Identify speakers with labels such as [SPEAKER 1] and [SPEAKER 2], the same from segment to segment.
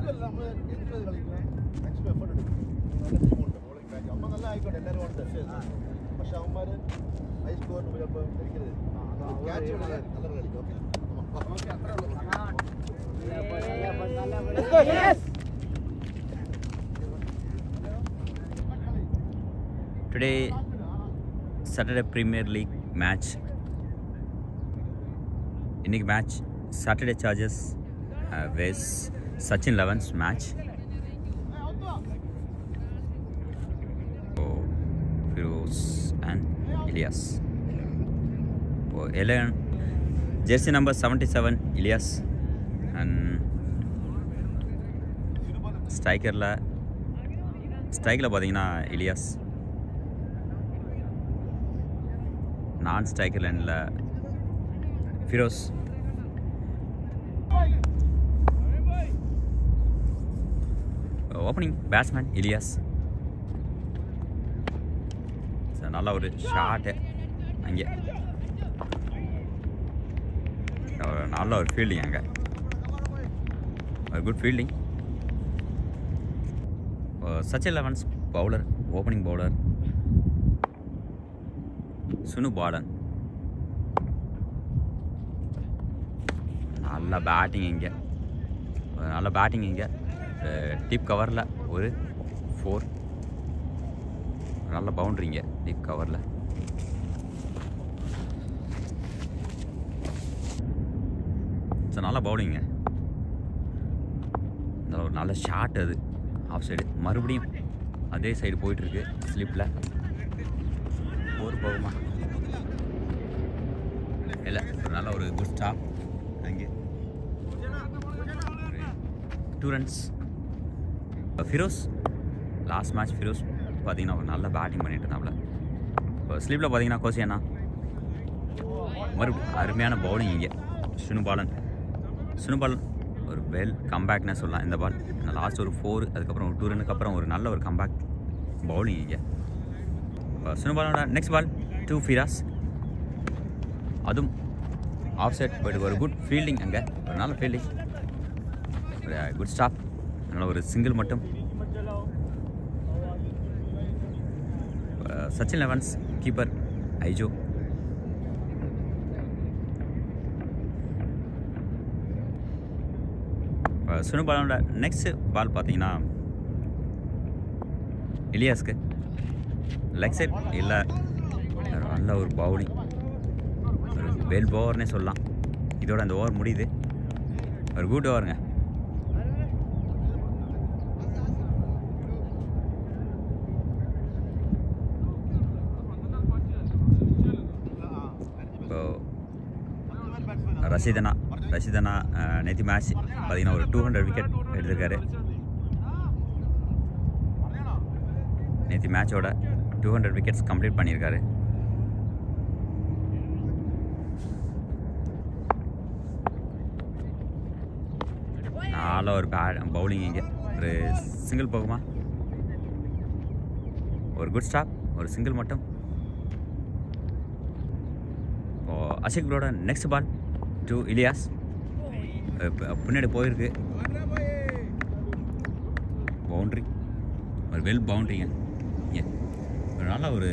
[SPEAKER 1] Today, Saturday Premier League match. Inning match, Saturday Chargers vs Sachin Lavans match. Firoz and Ilyas. 11, jersey number 77 Ilyas and striker பாத்தீங்கன்னா Ilyas. non-striker லைன்ல Firoz. Opening batsman Ilyas. நல்ல ஒரு shot அங்கே, நல்ல ஒரு fielding அங்கே, ஒரு good fielding. Sachin Elevens bowler, opening bowler Sunu Balan. நல்ல பேட்டிங் இங்கே, நல்ல பேட்டிங் இங்கே. டீப் கவரில் ஒரு 4, நல்ல பவுண்ட்ரிங்க டீப் கவரில். ஸோ நல்ல பவுலிங்க, ஒரு நல்ல ஷாட். அது ஆஃப் சைடு, மறுபடியும் அதே சைடு போயிட்டுருக்கு ஸ்லிப்பில். ஒரு போகுமா இல்லை, ஒரு நல்ல ஒரு குட் ஸ்டாப் அங்கே. 2 runs. Firoz last match Firoz பார்த்தீங்கன்னா ஒரு நல்ல பேட்டிங் பண்ணிட்டு இருந்தாப்புல. இப்போ ஸ்லீப்பில் பார்த்தீங்கன்னா கோசியானா மறுபடியும் அருமையான பவுலிங் இங்கே. சுனுபாலன் ஒரு வெல் கம்பேக்னே சொல்லலாம். இந்த பால் லாஸ்ட் ஒரு 4, அதுக்கப்புறம் ஒரு 2 ரன்னுக்கு அப்புறம் ஒரு நல்ல ஒரு கம்பேக் பவுலிங் இங்கே. சுனுபாலனோட நெக்ஸ்ட் பால் 2 ஃபிராஸ். அதுவும் ஆஃப் சைட் போய்ட்டு ஒரு குட் ஃபீல்டிங் அங்கே, ஒரு நல்ல ஃபீல்டிங், ஒரு குட் ஸ்டாப், நல்ல ஒரு சிங்கிள் மட்டும். Sachin Elevens keeper Aijo. சுனுபாலனோட நெக்ஸ்ட் பால் பார்த்தீங்கன்னா இலியாஸ்க்கு லெக் சைட் இல்லை, நல்ல ஒரு பவுலிங், ஒரு வெல் ஓவர்னே சொல்லலாம். இதோட அந்த ஓவர் முடியுது. ஒரு குட் ஓவருங்க. ரஷிதனா நேற்று மேட்ச் பார்த்தீங்கன்னா ஒரு 200 விக்கெட் எடுத்திருக்காரு. நேற்று மேட்சோட 200 விக்கெட்ஸ் கம்ப்ளீட் பண்ணியிருக்காரு. நல்ல ஒரு பவுலிங் இங்கே, ஒரு சிங்கிள் போகுமா, ஒரு குட் ஸ்டாப், ஒரு சிங்கிள் மட்டும். அஷிக் ப்ரோட நெக்ஸ்ட் பால் 2 இலியாஸ். பின்னாடி போயிருக்கு, பவுண்ட்ரி, ஒரு வெல் பவுண்ட்ரிங்க இங்கே. ஒரு நல்ல ஒரு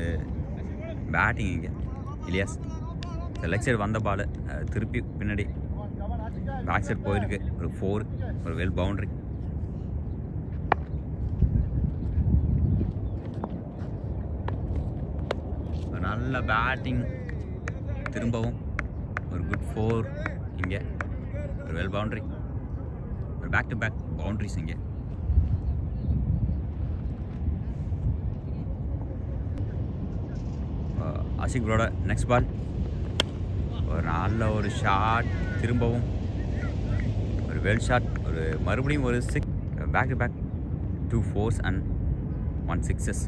[SPEAKER 1] பேட்டிங் இங்கே இலியாஸ். லெக் சைடு வந்த பால் திருப்பி பின்னாடி பேக் சைடு போயிருக்கு, ஒரு 4, ஒரு வெல் பவுண்ட்ரி. ஒரு நல்ல பேட்டிங், திரும்பவும் ஒரு குட் 4 இங்கே, ஒரு வெல் பவுண்ட்ரி, ஒரு பேக் டு பேக் பவுண்ட்ரிஸ் இங்கே. அஷிக் ப்ரோட நெக்ஸ்ட் பால் ஒரு நல்ல ஒரு ஷாட், திரும்பவும் ஒரு வெல் ஷாட், ஒரு மறுபடியும் ஒரு 6, back to back 2 4s and 1 6s.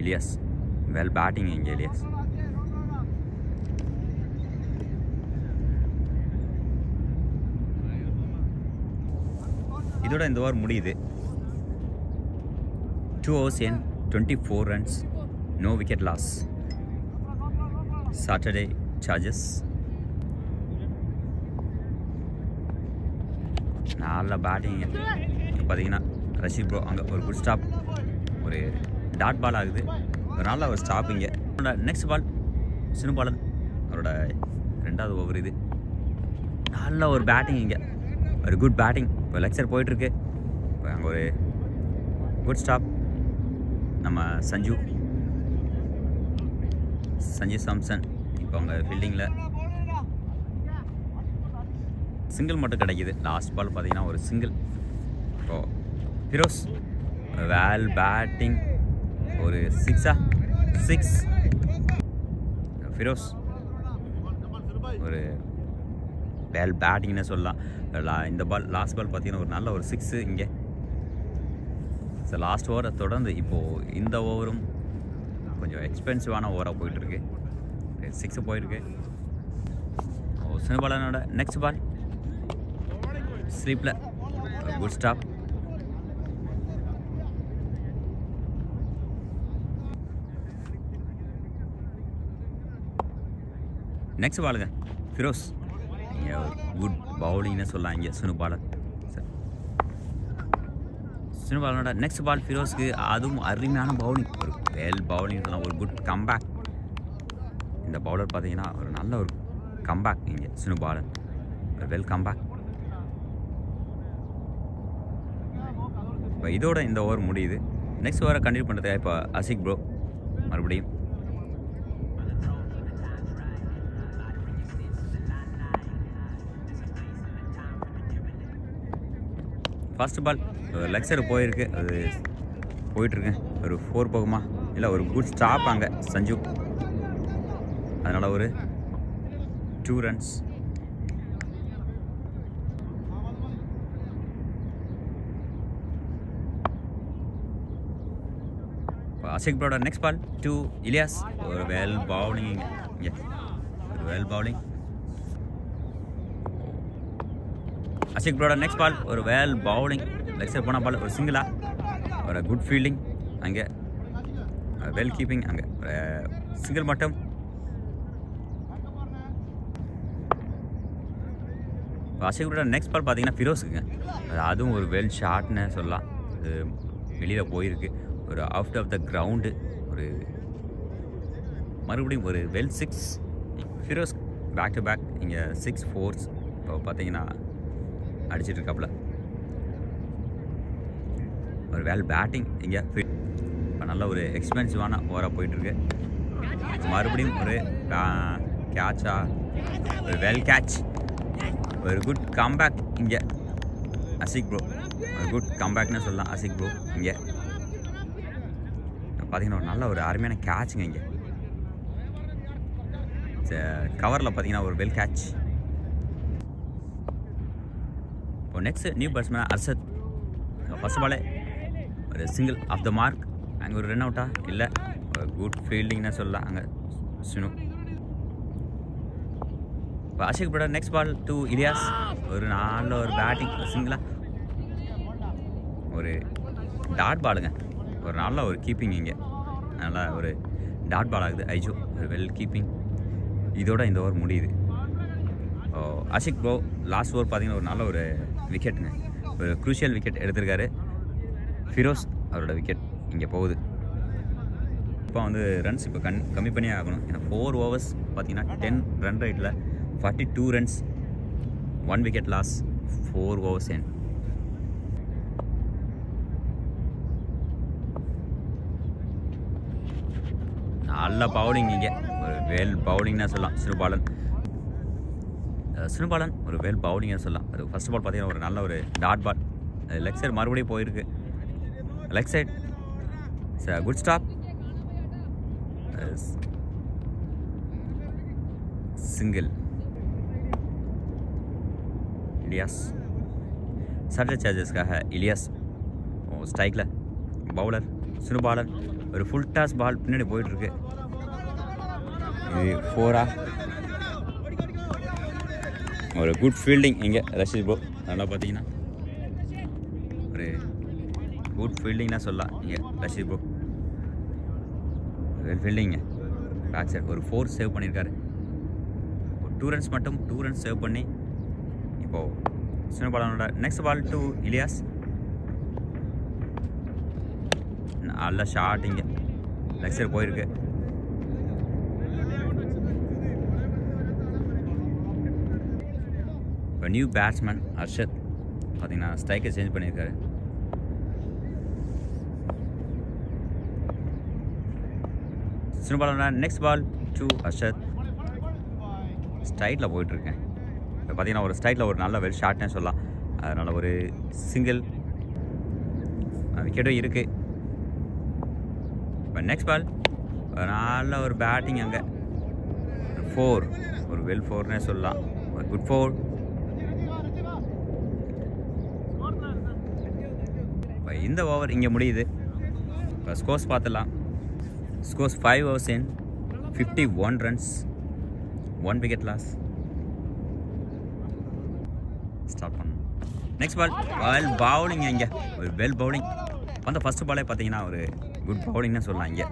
[SPEAKER 1] Ilyas well batting இங்கே இலியாஸ். இதோட இந்த ஓவர் முடியுது. 2 overs and 24 runs, no wicket loss. Saturday Chargers. நல்ல பேட்டிங், பார்த்தீங்கன்னா ரஷீத் ப்ரோ அங்கே ஒரு குட் ஸ்டாப், ஒரு டாட் பால் ஆகுது, ஒரு நல்ல ஒரு ஸ்டாப். இங்கே நெக்ஸ்ட் பால் சினுபாலன் அவரோட 2வது ஓவர். இது நல்ல ஒரு பேட்டிங், இங்கே ஒரு குட் பேட்டிங். இப்போ லெக்சர் போயிட்டுருக்கு. இப்போ அங்கே ஒரு குட் ஸ்டாப். நம்ம சஞ்சு சாம்சன் இப்போ அவங்க ஃபீல்டிங்கில் சிங்கிள் மட்டும் கிடைக்கிது. லாஸ்ட் பால் பார்த்தீங்கன்னா ஒரு சிங்கிள். இப்போது ஃபிரோஸ் வேல் பேட்டிங், ஒரு 6 ஃபிரோஸ் ஒரு வேல் பேட்டிங்னு சொல்லலாம். இந்த பால் லாஸ்ட் பால் பார்த்தீங்கன்னா ஒரு நல்ல ஒரு 6 இங்கே. ஸோ லாஸ்ட் ஓவரை தொடர்ந்து இப்போது இந்த ஓவரும் கொஞ்சம் எக்ஸ்பென்சிவான ஓவராக போயிட்டுருக்கு. 6 போயிருக்கு. சினுபாலனோட நெக்ஸ்ட் பால் ஸ்லீப்பில் குட் ஸ்டாப். நெக்ஸ்ட் பாலுங்க ஃபிரோஸ், இங்கே குட் பவுலிங்னு சொல்லலாம். இங்கே சினுபாலனோட நெக்ஸ்ட் பால் ஃபிரோஸ்க்கு அதுவும் அருமையான பவுலிங், ஒரு வெல் பவுலிங் சொல்லலாம், ஒரு குட் கம்பேக். இந்த பவுலர் பார்த்தீங்கன்னா ஒரு நல்ல ஒரு கம்பேக். இங்கே சினுபாலன் ஒரு வெல் கம்பேக். இப்போ இதோட இந்த ஓவர் முடியுது. நெக்ஸ்ட் ஓவரை கண்டினியூ பண்ணுறதுக்காக இப்போ அசிக் ப்ரோ மறுபடியும் ஃபர்ஸ்ட் பால் லெக்சர் போயிருக்கு, அது போயிட்டுருக்கு. ஒரு 4 போகுமா இல்லை ஒரு குட் ஸ்டாப் அங்கே சஞ்சு, அதனால் ஒரு 2 ரன்ஸ். அசிக் ப்ரோட நெக்ஸ்ட் பால் டு இலியாஸ், ஒரு வெல் பவுலிங். இங்கே ஒரு வெல் பவுலிங். அசிக் ப்ரோட நெக்ஸ்ட் பால் ஒரு வெல் பவுலிங். லெக்சர் போன பால் ஒரு சிங்கிளா, ஒரு குட் ஃபீல்டிங் அங்கே, வெல் கீப்பிங் அங்கே, சிங்கிள் மட்டும். அசிக் ப்ரோட நெக்ஸ்ட் பால் பார்த்தீங்கன்னா ஃபிரோஸுக்குங்க, அதுவும் ஒரு வெல் ஷாட்னு சொல்லலாம். அது வெளியில் போயிருக்கு, ஒரு அவுட் ஆஃப் த கிரவுண்டு, ஒரு மறுபடியும் ஒரு well 6. Firoz back to back இங்கே 6 4s இப்போ பார்த்தீங்கன்னா அடிச்சிட்டு இருக்காப்புல. ஒரு வெல் பேட்டிங் இங்கே. இப்போ நல்ல ஒரு எக்ஸ்பென்சிவான ஓவராக போயிட்டுருக்கு. மறுபடியும் ஒரு கேட்சா, ஒரு வெல் கேட்ச், ஒரு குட் கம்பேக் இங்கே அசிக் ப்ரோ, ஒரு குட் கம்பேக்னு சொல்லலாம் அசிக் ப்ரோ. இங்கே பார்த்தீங்கன்னா ஒரு நல்ல ஒரு அருமையான கேட்சுங்க. இங்கே கவரில் பார்த்தீங்கன்னா ஒரு வெல் கேட்ச். இப்போ next new batsman Arshad. First பாலே ஒரு சிங்கிள் ஆஃப் த மார்க். அங்கே ஒரு ரன் அவுட்டா இல்லை, ஒரு குட் ஃபீல்டிங்னு சொல்லலாம் அங்கே சினு. இப்போ அஷிக் ப்ரோட நெக்ஸ்ட் பால் டு இலியாஸ், ஒரு நல்ல ஒரு பேட்டிங் சிங்கிளா, ஒரு டாட் பாலுங்க, ஒரு நல்ல ஒரு கீப்பிங். இங்கே நல்லா ஒரு டாட் பால் ஆகுது. ஐஜோ ஒரு வெல் கீப்பிங். இதோட இந்த ஓவர் முடியுது. அஷிக் ப்ரோ லாஸ்ட் ஓவர் பார்த்தீங்கன்னா ஒரு நல்ல ஒரு விக்கெட்டுங்க, ஒரு க்ரூஷியல் விக்கெட் எடுத்திருக்காரு. ஃபிரோஸ் அவரோட விக்கெட் இங்கே போகுது. இப்போ வந்து ரன்ஸ் இப்போ கம்மி பண்ணியே ஆகணும். ஏன்னா 4 overs பார்த்தீங்கன்னா 10 ரன் ரேட்டில் 42 runs, 1 wicket loss, 4 overs end. நல்ல பவுலிங் இங்கே, ஒரு வெல் பவுலிங்னா சொல்லலாம். சினுபாலன் ஒரு வெல் பவுலிங்னு சொல்லலாம். ஒரு ஃபர்ஸ்ட் பால் பார்த்தீங்கன்னா ஒரு நல்ல ஒரு டாட் பால். லெக் சைட் மறுபடியும் போயிருக்கு. Leg side good stop, single. Ilyas சர்ஜர் சார்ஜஸ்க்காக இலியாஸ் ஸ்ட்ரைக்கில். பவுலர் சினுபாலன் ஒரு ஃபுல் டாஸ் பால் பின்னாடி போயிட்டுருக்கு. இது 4 ஒரு குட் ஃபீல்டிங் இங்கே ரஷீத் ப்ரோ. நல்லா பார்த்தீங்கன்னா ஒரு குட் ஃபீல்டிங்னா சொல்லலாம் இங்கே ரஷீத் ப்ரோ. வெல் ஃபீல்டிங்க. பேக் சைட் ஒரு 4 சேவ் பண்ணியிருக்காரு. ஒரு 2 ரன்ஸ் மட்டும் 2 ரன்ஸ் சேவ் பண்ணி இப்போது சினுபாலனோட நெக்ஸ்ட் பால் டு இலியாஸ். நல்ல ஷாட் இங்கே லெக் சைடு போயிருக்கு. இப்போ நியூ பேட்ஸ்மேன் ஹர்ஷத் பார்த்தீங்கன்னா ஸ்ட்ரைக்கை சேஞ்ச் பண்ணியிருக்காரு. Ball next ball to Harshad. ஸ்ட்ரைட்டில் போயிட்டுருக்கேன். இப்போ பார்த்தீங்கன்னா ஒரு ஸ்ட்ரைட்டில் ஒரு நல்ல வெல் ஷாட்னே சொல்லலாம். அதனால் ஒரு சிங்கிள் விக்கெட்டும் இருக்குது. இப்போ நெக்ஸ்ட் பால் நல்ல ஒரு பேட்டிங் அங்கே 4 ஒரு வெல் 4னே சொல்லலாம். ஒரு குட் 4. இப்போ இந்த ஓவர் இங்கே முடியுது. இப்போ ஸ்கோர்ஸ் பார்த்துடலாம். Scores 5 overs in 51 runs, 1 wicket loss. Start பண்ணணும். Next ball well bowling. இங்கே ஒரு வெல் பவுலிங் அந்த ஃபஸ்ட்டு பாலே பார்த்தீங்கன்னா ஒரு குட் பவுலிங்னு சொல்லலாம். இங்கே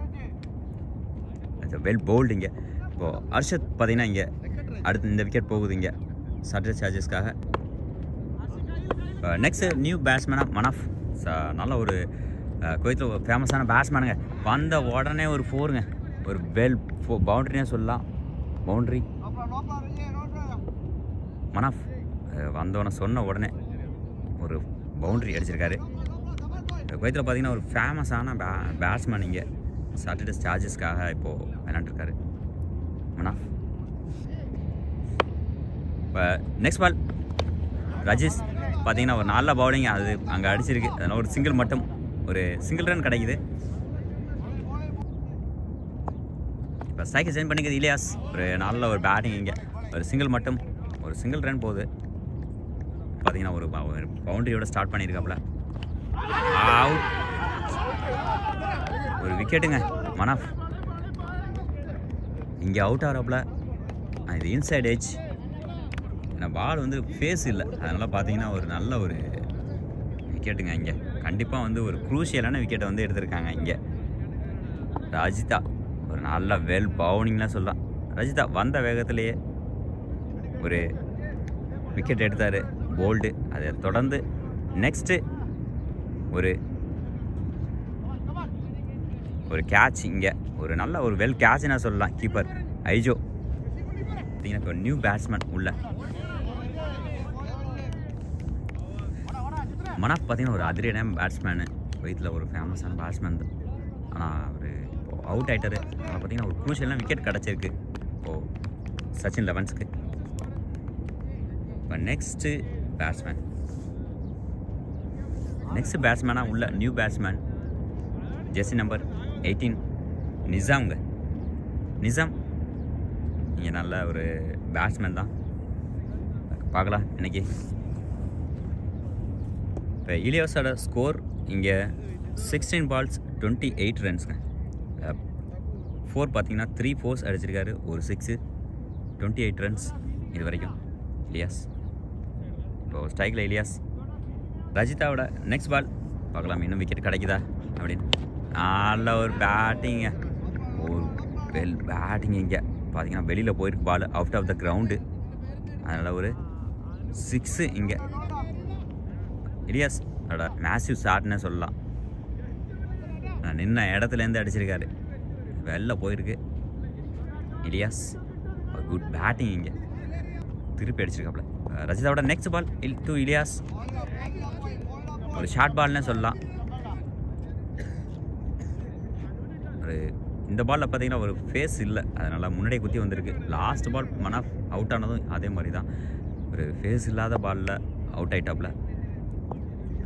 [SPEAKER 1] வெல் பவுல்டு. இங்கே இப்போது ஹர்ஷத் பார்த்தீங்கன்னா இங்கே அடுத்து இந்த விக்கெட் போகுது இங்கே சர்ஜஸ் சார்ஜஸ்க்காக. நெக்ஸ்ட்டு நியூ பேட்ஸ்மேனாக மனாஃப். நல்ல ஒரு குவைத்தில் ஒரு ஃபேமஸான பேட்ஸ்மேனுங்க. வந்த உடனே ஒரு 4ங்க ஒரு வெல் பவுண்ட்ரினே சொல்லலாம். பவுண்ட்ரி மனாஃப் வந்தோடனே சொன்ன உடனே ஒரு பவுண்ட்ரி அடிச்சிருக்காரு. குவைத்தில் பார்த்தீங்கன்னா ஒரு ஃபேமஸான பேட்ஸ்மேன் இங்கே சார்ஜஸ் சார்ஜஸ்க்காக இப்போது விளையாண்டுருக்காரு மனாஃப். இப்போ நெக்ஸ்ட் பால் ரஜிஸ் பார்த்தீங்கன்னா ஒரு நல்ல பவுலிங் அது அங்கே அடிச்சிருக்கு. அதனால் ஒரு சிங்கிள் மட்டும் ஒரு சிங்கிள் ரன் கிடைக்குது. இப்போ ஸ்ட்ரைக்கை சேஞ்ச் பண்ணிக்கிறது இலியாஸ். ஒரு நல்ல ஒரு பேட்டிங் இங்கே ஒரு சிங்கிள் மட்டும் ஒரு சிங்கிள் ரன் போகுது. பார்த்தீங்கன்னா ஒரு பவுண்டரியோட ஸ்டார்ட் பண்ணியிருக்காப்புல. அவுட். ஒரு விக்கெட்டுங்க மனாஃப் இங்கே அவுட் ஆகிறாப்புல. இது இன்சைட் எட்ஜ். ஏன்னா பால் வந்து ஃபேஸ் இல்லை. அதனால் பார்த்தீங்கன்னா ஒரு நல்ல ஒரு விக்கெட்டுங்க. இங்கே கண்டிப்பாக வந்து ஒரு குரூஷியலான விக்கெட்டை வந்து எடுத்திருக்காங்க. இங்கே ரஜிதா ஒரு நல்ல வெல் பவுலிங்லாம் சொல்லலாம். ரஜிதா வந்த வேகத்திலேயே ஒரு விக்கெட் எடுத்தார் போல்டு. அதை தொடர்ந்து நெக்ஸ்ட்டு ஒரு கேட்ச். இங்கே ஒரு நல்ல ஒரு வெல் கேட்ச்னா சொல்லலாம். கீப்பர் ஐஜோ பார்த்தீங்கன்னா இப்போ நியூ பேட்ஸ்மேன் உள்ள மனாஃப் பார்த்தீங்கன்னா ஒரு அதிரடியான பேட்ஸ்மேனு. குவைத்தில் ஒரு ஃபேமஸான பேட்ஸ்மேன் தான். ஆனால் அவர் இப்போது அவுட் ஆகிட்டார். அதனால் பார்த்தீங்கன்னா ஒரு குரூஷியலான விக்கெட் கிடச்சிருக்கு இப்போது சச்சின் லெவன்ஸ்க்கு. இப்போ நெக்ஸ்ட்டு பேட்ஸ்மேனாக உள்ள நியூ பேட்ஸ்மேன் ஜெர்சி நம்பர் 18 நிசாம்ங்க. நிசாம் இங்கே நல்ல ஒரு பேட்ஸ்மேன் தான். பார்க்கலாம் இன்னைக்கு. இப்போ இலியாஸோட ஸ்கோர் இங்கே 16 balls 28 runsங்க. 4 பார்த்தீங்கன்னா 3 4s அடிச்சிருக்காரு. ஒரு 6 28 runs இது வரைக்கும் இலியாஸ். இப்போது ஸ்ட்ரைக்கில் இலியாஸ். ரஜிதாவோட நெக்ஸ்ட் பால் பார்க்கலாம் இன்னும் விக்கெட் கிடைக்குதா அப்படின்னு. நல்ல ஒரு பேட்டிங்க. ஒரு வெல் பேட்டிங். இங்கே பார்த்தீங்கன்னா வெளியில் போயிருக்கு ball out of the ground. அதனால் ஒரு 6 இங்கே இலியாஸ் அதோட மேசிவ் ஷாட்னே சொல்லலாம். நின்ன இடத்துலேருந்து அடிச்சிருக்காரு. வெளில போயிருக்கு இலியாஸ். Good batting. இங்கே திருப்பி அடிச்சிருக்காப்புல. ரஜிதாவோட நெக்ஸ்ட் பால் டு இலியாஸ். ஒரு ஷார்ட் பால்னே சொல்லலாம். ஒரு இந்த பாலில் பார்த்தீங்கன்னா ஒரு ஃபேஸ் இல்லை. அதனால் முன்னாடியே குத்தி வந்திருக்கு. லாஸ்ட் பால் மனாஃப் அவுட் ஆனதும் அதே மாதிரி தான். ஒரு ஃபேஸ் இல்லாத பாலில் அவுட் ஆகிட்டாப்புல.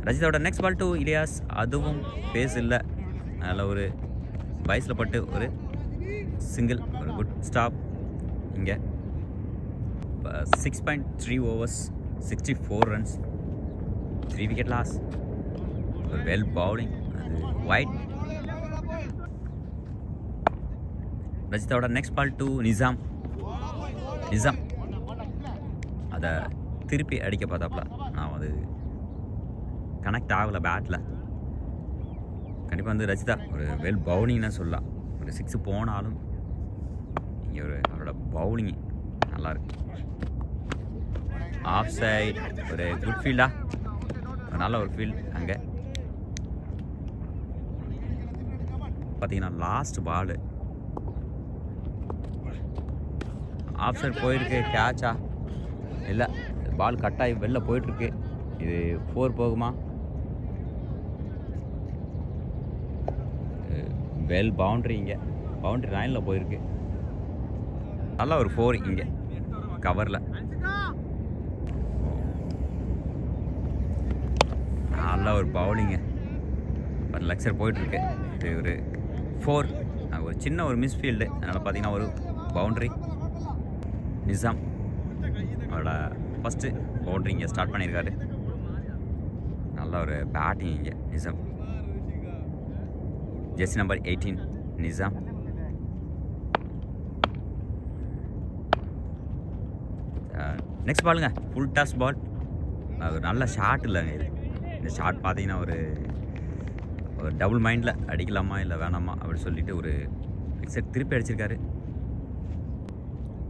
[SPEAKER 1] ரஜிதாவோட நெக்ஸ்ட் பால் டு இலியாஸ். அதுவும் ஃபேஸ் இல்லை. அதில் ஒரு பைஸில் பட்டு ஒரு சிங்கிள் ஒரு குட் ஸ்டாப். இங்கே 6.3 overs 64 runs 3 wicket loss. ஒரு வெல் பவுலிங். அது வைட். ரஜிதாவோட நெக்ஸ்ட் பால் டு நிசாம். அதை திருப்பி அடிக்க பார்த்தாப்புல. நான் அது கனெக்ட் ஆகலை பேட்டில். கண்டிப்பாக வந்து ரஜிதா ஒரு வெல் பவுலிங்னு சொல்லலாம். ஒரு 6 போனாலும் இங்கே ஒரு அவரோட பவுலிங் நல்லாயிருக்கு. ஆஃப் சைட் ஒரு குட் ஃபீல்டா. நல்ல ஒரு ஃபீல்ட் அங்கே. பார்த்தீங்கன்னா லாஸ்ட் பால் ஆஃப் சைட் போயிருக்கு. கேட்சா இல்லை, பால் கட்டாகி வெளில போயிட்டுருக்கு. இது 4 போகுமா? Well boundary. இங்கே பவுண்ட்ரி லைனில் போயிருக்கு. நல்லா ஒரு 4 இங்கே கவரில். நல்லா ஒரு பவுலிங்கு லெக்சர் போயிட்டுருக்கு. இது ஒரு 4. ஒரு சின்ன ஒரு மிஸ்ஃபீல்டு, அதனால் பார்த்தீங்கன்னா ஒரு பவுண்ட்ரி. நிசாம் அவரோட ஃபஸ்ட்டு பவுண்ட்ரி இங்கே ஸ்டார்ட் பண்ணியிருக்காரு. நல்ல ஒரு பேட்டிங் இங்கே Nizam. Jersey number 18 Nizam. Next பாலுங்க ஃபுல் டாஸ் பால். ஒரு நல்ல ஷாட் இல்லைங்க இது. இந்த ஷாட் பார்த்தீங்கன்னா ஒரு டபுள் மைண்டில் அடிக்கலாமா இல்லை வேணாமா அப்படின்னு சொல்லிட்டு ஒரு எக்ஸட் திருப்பி அடிச்சிருக்காரு.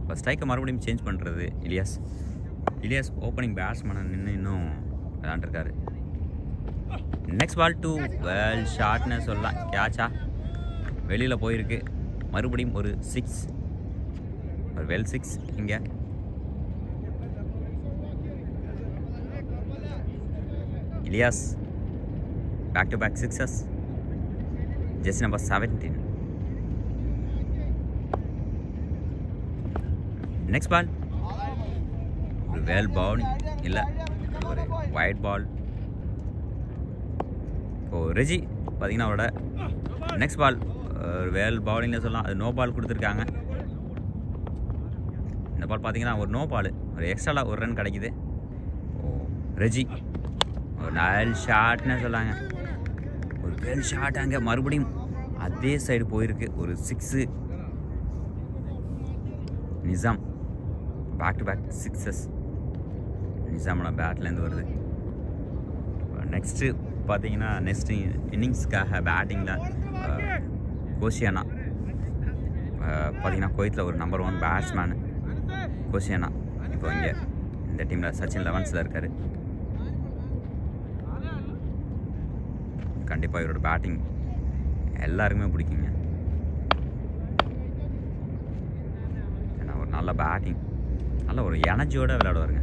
[SPEAKER 1] இப்போ ஸ்ட்ரைக்கை மறுபடியும் சேஞ்ச் பண்ணுறது இலியாஸ் ஓப்பனிங் பேட்ஸ்மேனை நின்று இன்னும் விளாண்டுருக்காரு. நெக்ஸ்ட் பால் 2 வெல் ஷாட்னு சொல்லலாம். கேட்சா வெளியில் போயிருக்கு. மறுபடியும் ஒரு 6, ஒரு வெல் 6 இங்கே. Ilyas back to back 6s. Jersey number 17. Next ball ஒரு வெல் பவுலிங் இல்லை, ஒரு வைட் பால். இப்போது ரெஜி பார்த்தீங்கன்னா அவரோட நெக்ஸ்ட் பால் ஒரு வெல் பவுலிங்கில் சொல்லலாம். அது நோ பால் கொடுத்துருக்காங்க. இந்த பால் பார்த்தீங்கன்னா ஒரு நோ பால், ஒரு எக்ஸ்ட்ராவில் ஒரு ரன் கிடைக்குது. ரெஜி ஒரு நல்ல ஷாட்னு சொல்லாங்க. ஒரு வெல் ஷாட் அங்கே மறுபடியும் அதே சைடு போயிருக்கு. ஒரு 6. Nizam back to back 6s நிசாமோட பேட்லேருந்து வருது. நெக்ஸ்ட்டு பார்த்தீங்கன்னா நெக்ஸ்ட் இன்னிங்ஸ்க்காக பேட்டிங்கில் கோஷியானா பார்த்தீங்கன்னா குவைத்தில் ஒரு நம்பர் 1 பேட்ஸ்மேனு கோஷியானா. இப்போ இங்கே இந்த டீமில் சச்சின் 11th இருக்கார். கண்டிப்பாக இவரோட பேட்டிங் எல்லாருக்குமே பிடிக்குங்க. ஏன்னா ஒரு நல்ல பேட்டிங், நல்ல ஒரு எனர்ஜியோடு விளையாடுவாருங்க.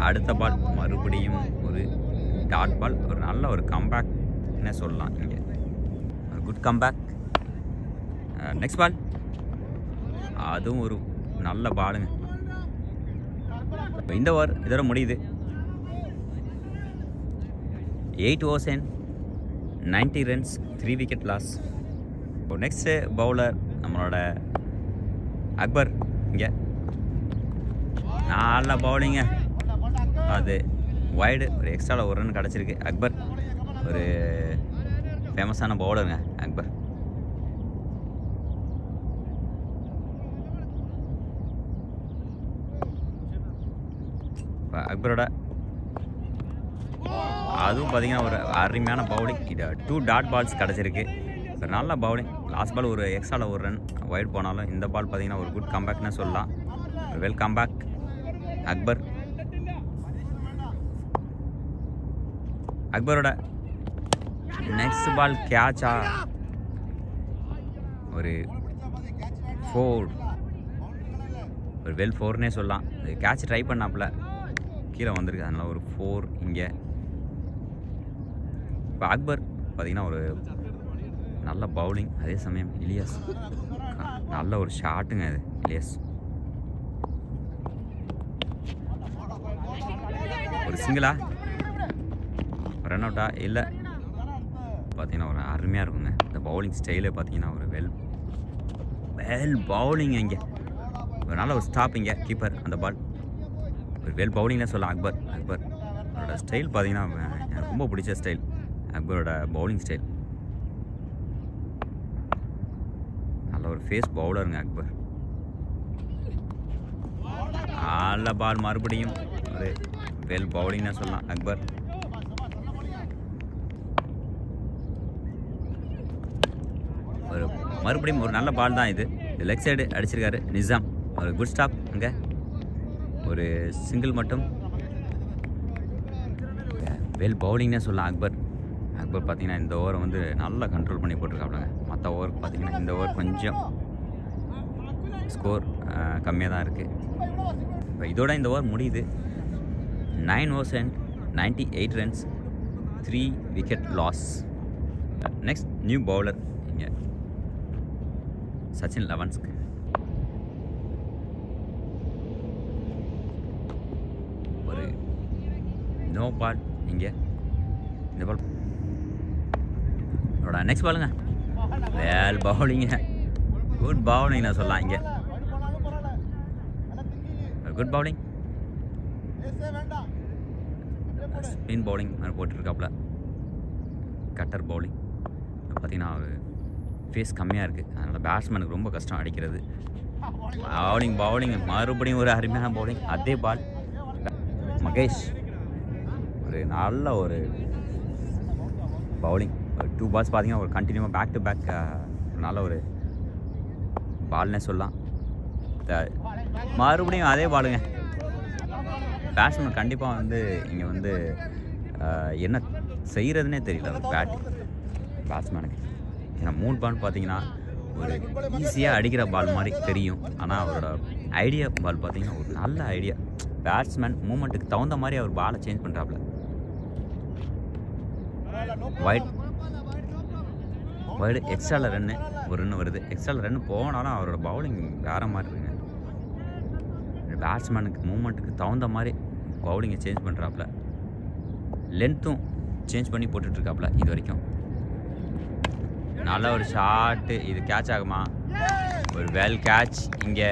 [SPEAKER 1] அடுத்த பால் மறுபடியும் ஒரு டாட் பால். ஒரு நல்ல ஒரு கம்பேக்னே சொல்லலாம். இங்கே ஒரு குட் கம்பேக். நெக்ஸ்ட் பால் அதுவும் ஒரு நல்ல பாலுங்க. இந்த ஓவர் இதோட முடியுது. 8 overs and 90 runs, 3 wicket loss. இப்போ நெக்ஸ்ட்டு பவுலர் நம்மளோட அக்பர். இங்கே நல்ல பவுலிங்க. அது வைடு, ஒரு எக்ஸ்ட்ராவில் ஒரு ரன் கிடச்சிருக்கு. அக்பர் ஒரு ஃபேமஸான பவுலருங்க அக்பர். இப்போ அக்பரோட அதுவும் பார்த்தீங்கன்னா ஒரு அருமையான பவுலிங். இது 2 டாட் பால்ஸ் கிடச்சிருக்கு. ஒரு நல்ல பவுலிங். லாஸ்ட் பால் ஒரு எக்ஸ்ட்ராவில் ஒரு ரன் வைட் போனாலும் இந்த பால் பார்த்தீங்கன்னா ஒரு குட் கம்பேக்னு சொல்லலாம். Well comeback Akbar. அக்பரோட நெக்ஸ்ட் பால் கேட்சா ஒரு 4, ஒரு வெல் 4னே சொல்லலாம். கேட்ச் ட்ரை பண்ணாப்புல கீழே வந்திருக்கு, அதனால் ஒரு 4 இங்கே. இப்போ அக்பர் பார்த்தீங்கன்னா ஒரு நல்ல பவுலிங். அதே சமயம் இலியாஸ் நல்ல ஒரு ஷாட்டுங்க. அது இலியாஸ் ஒரு சிங்கிளா ரன் அவுட்டா இல்லை. பார்த்தீங்கன்னா ஒரு அருமையாக இருக்குங்க இந்த பவுலிங் ஸ்டைலே. பார்த்தீங்கன்னா ஒரு வெல் பவுலிங். இங்கே ஒரு நல்ல ஒரு ஸ்டாப் இங்கே கீப்பர். அந்த பால் ஒரு வெல் பவுலிங்னே சொல்லலாம். அக்பர் அவரோட ஸ்டைல் பார்த்தீங்கன்னா எனக்கு ரொம்ப பிடிச்ச ஸ்டைல் அக்பரோட பவுலிங் ஸ்டைல். நல்ல ஒரு ஃபேஸ் பவுலருங்க அக்பர். நல்ல பால் மறுபடியும் ஒரு வெல் பவுலிங்னு சொல்லலாம் அக்பர். ஒரு மறுபடியும் ஒரு நல்ல பால் தான் இது. லெக் சைடு அடிச்சிருக்காரு நிசாம். ஒரு குட் ஸ்டாப். அங்கே ஒரு சிங்கிள் மட்டும். வெல் பவுலிங்னே சொல்லலாம் அக்பர் பார்த்தீங்கன்னா இந்த ஓவரை வந்து நல்லா கண்ட்ரோல் பண்ணி போட்டிருக்காப்லங்க. மற்ற ஓவருக்கு பார்த்தீங்கன்னா இந்த ஓவர் கொஞ்சம் ஸ்கோர் கம்மியாக தான் இருக்குது. இப்போ இதோட இந்த ஓவர் முடியுது. 9 overs and 98 runs, 3 wicket loss. Next new bowler இங்கே சச்சின் லெவன்ஸ்க்கு. ஒரு நோ பால் இங்கே. இந்த பால் நெக்ஸ்ட் பாலுங்க. வேல் பவுலிங்க. குட் பவுலிங் நான் சொல்லலாம் இங்கே. Good bowling. ஸ்பின் பவுலிங் மாதிரி போட்டுருக்காப்புல. கட்டர் பவுலிங் பார்த்தீங்கன்னா ஃபேஸ் கம்மியாக இருக்குது. அதனால் பேட்ஸ்மேனுக்கு ரொம்ப கஷ்டம் அடிக்கிறது. பவுலிங் மறுபடியும் ஒரு அருமையான பவுலிங். அதே பால் மகேஷ் ஒரு நல்ல ஒரு பவுலிங். ஒரு 2 balls பார்த்தீங்கன்னா ஒரு கண்டினியூவாக பேக் டு பேக் நல்ல ஒரு பால்னே சொல்லலாம். மறுபடியும் அதே பாலுங்க. பேட்ஸ்மேன் கண்டிப்பாக வந்து இங்கே வந்து என்ன செய்கிறதுனே தெரியல ஒரு பேட்ஸ்மேனுக்கு. ஏன்னா 3 பால் பார்த்தீங்கன்னா ஒரு ஈஸியாக அடிக்கிற பால் மாதிரி தெரியும். ஆனால் அவரோட ஐடியா பால் பார்த்தீங்கன்னா ஒரு நல்ல ஐடியா. பேட்ஸ்மேன் மூமெண்ட்டுக்கு தகுந்த மாதிரி அவர் பாலை சேஞ்ச் பண்ணுறாப்புல. வைடு எக்ஸ்ட்ராவில் ரன்னு ஒரு ரன் வருது. எக்ஸ்ட்ராவில் ரன் போனாலும் அவரோட பவுலிங் வேறு மாதிரி இருக்குங்க. பேட்ஸ்மேனுக்கு மூமெண்ட்டுக்கு தகுந்த மாதிரி பவுலிங்கை சேஞ்ச் பண்ணுறாப்புல. லென்த்தும் சேஞ்ச் பண்ணி போட்டுட்ருக்காப்புல இது வரைக்கும். நல்ல ஒரு ஷாட்டு. இது கேட்ச் ஆகுமா? ஒரு வெல் கேட்ச் இங்கே.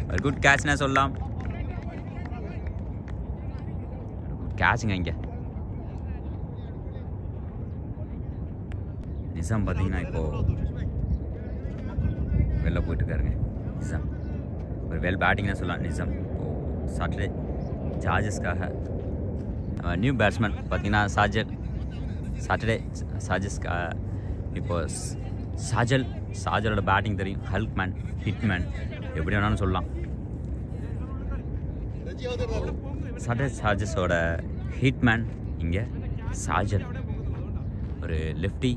[SPEAKER 1] ஒரு குட் கேட்ச்னா சொல்லலாம். கேட்சுங்க இங்கே. நிசாம் பார்த்தீங்கன்னா இப்போது வெளில போயிட்டுருக்காருங்க. நிசாம் ஒரு வெல் பேட்டிங்னு சொல்லலாம். நிசாம் இப்போது சாட்டர்டே சார்ஜஸ்க்காக நியூ பேட்ஸ்மேன் பார்த்தீங்கன்னா சாட்டர்டே சார்ஜஸ்க்காக இப்போது சாஜலோட பேட்டிங் தெரியும். ஹல்க்மேன், ஹிட்மேன் எப்படி வேணாலும் சொல்லலாம். சாட்டர்டே சார்ஜஸோட ஹிட்மேன் இங்கே சாஜல். ஒரு லெஃப்டி.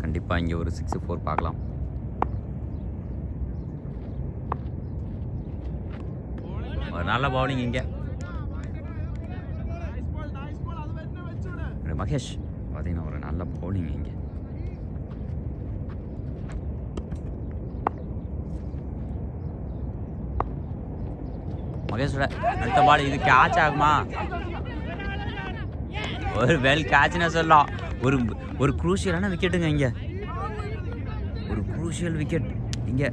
[SPEAKER 1] கண்டிப்பாக இங்கே ஒரு 6-4 பார்க்கலாம். ஒரு நல்ல பவுலிங் இங்கே. மகேஷ் பார்த்தீங்கன்னா ஒரு நல்ல பவுலிங் இங்கே. மகேஷோட அடுத்த பால். இது கேட்ச் ஆகுமா? ஒரு வெல் கேட்ச்னு சொல்லலாம். ஒரு குரூஷியலான விக்கெட்டுங்க இங்கே. ஒரு குரூஷியல் விக்கெட் இங்கே.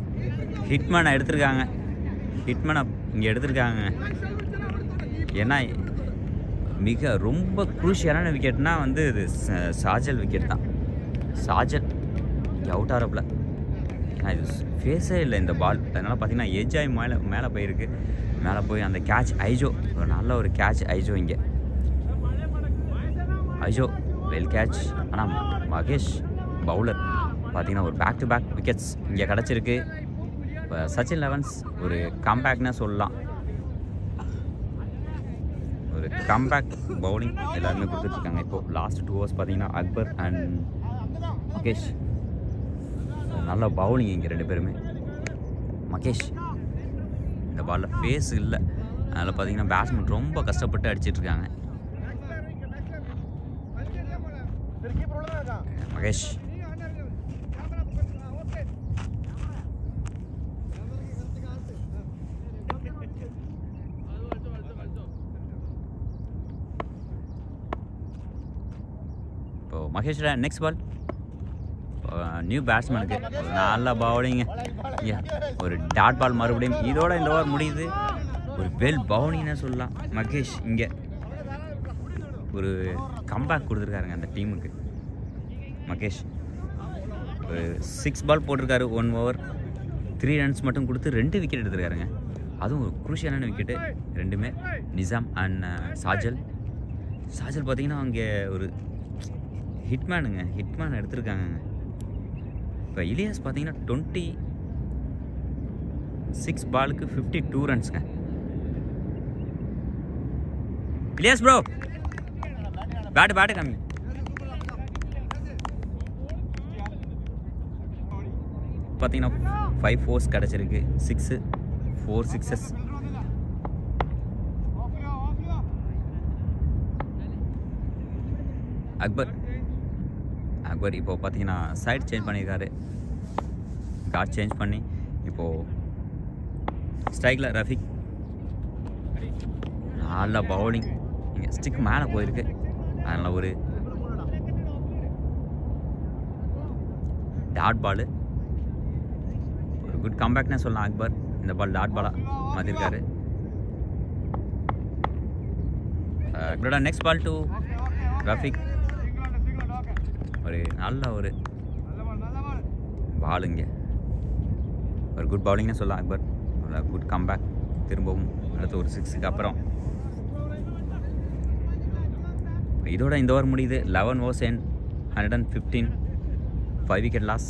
[SPEAKER 1] ஹிட்மேனை எடுத்திருக்காங்க. ஹிட்மேனை இங்கே எடுத்திருக்காங்க. ஏன்னா மிக ரொம்ப குரூஷியலான விக்கெட்னா வந்து இது சாஜல் விக்கெட் தான். சாஜல் இங்கே அவுட் ஆகிறப்பில். ஏன்னா இது ஃபேஸே இல்லை இந்த பால். அதனால் பார்த்தீங்கன்னா எட்ஜ் ஆகி மேலே போயிருக்கு. மேலே போய் அந்த கேட்ச் ஐஜோ. ஒரு நல்ல ஒரு கேட்ச் ஐஜோ இங்கே. Ajio well catch. ஆனால் மகேஷ் பவுலர் பார்த்தீங்கன்னா ஒரு பேக் டு பேக் விக்கெட்ஸ் இங்கே கிடச்சிருக்கு. இப்போ சச்சின் லெவன்ஸ் ஒரு கம்பேக்னே சொல்லலாம். ஒரு கம்பேக் பவுலிங் எல்லாருமே கொடுத்துட்ருக்காங்க. இப்போது லாஸ்ட் 2 overs பார்த்தீங்கன்னா அக்பர் அண்ட் மகேஷ் நல்ல பவுலிங் இங்கே 2 பேருமே. மகேஷ் இந்த பாலில் ஃபேஸ் இல்லை. அதனால் பார்த்தீங்கன்னா பேட்ஸ்மேன் ரொம்ப கஷ்டப்பட்டு அடிச்சிட்ருக்காங்க. மகேஷ் இப்போது மகேஷோட நெக்ஸ்ட் பால். நியூ பேட்ஸ்மேனுக்கு ஒரு நல்ல பவுலிங். ஒரு டாட் பால் மறுபடியும். இதோட இந்த ஓவர் முடியுது. ஒரு வெல் பவுலிங்னே சொல்லலாம். மகேஷ் இங்கே ஒரு கம்பேக் கொடுத்துருக்காருங்க அந்த டீமுக்கு. மகேஷ் ஒரு 6 பால் போட்டிருக்காரு. 1 over 3 runs மட்டும் கொடுத்து 2 விக்கெட் எடுத்துருக்காருங்க. அதுவும் ஒரு குரூஷியலான விக்கெட்டு ரெண்டுமே. நிசாம் அண்ட் சாஜல் பார்த்தீங்கன்னா அங்கே ஒரு ஹிட்மேனுங்க. ஹிட்மேன் எடுத்திருக்காங்க. இப்போ இலியாஸ் பார்த்தீங்கன்னா 26 பாலுக்கு 52 runsங்க. இலியாஸ் ப்ரோ பேட்டு கம்மி. பார்த்தீங்கன்னா 5 4s கிடச்சிருக்கு, 6 4 6s. அக்பர் இப்போ பார்த்தீங்கன்னா சைட் சேஞ்ச் பண்ணியிருக்காரு, கார்ட் சேஞ்ச் பண்ணி இப்போது ஸ்ட்ரைக்கில் ரஃபிக். நல்ல பவுலிங், இங்கே ஸ்டிக் மேலே போயிருக்கு, அதனால் ஒரு டாட் பாலு, ஒரு குட் கம்பேக்னே சொல்லலாம். அக்பர் இந்த பால் டாட் பாலாக மாற்றிருக்காரு. அக்பரோட நெக்ஸ்ட் பால் டு ரஃபிக். ஒரு நல்ல ஒரு பாலுங்க, ஒரு குட் பவுலிங்னு சொல்லலாம். அக்பர் ஒரு குட் கம்பேக், திரும்பவும் அடுத்த ஒரு 6க்கு அப்புறம். இதோட இந்த ஓவர் முடியுது. 11 overs and 115, 5 wicket loss.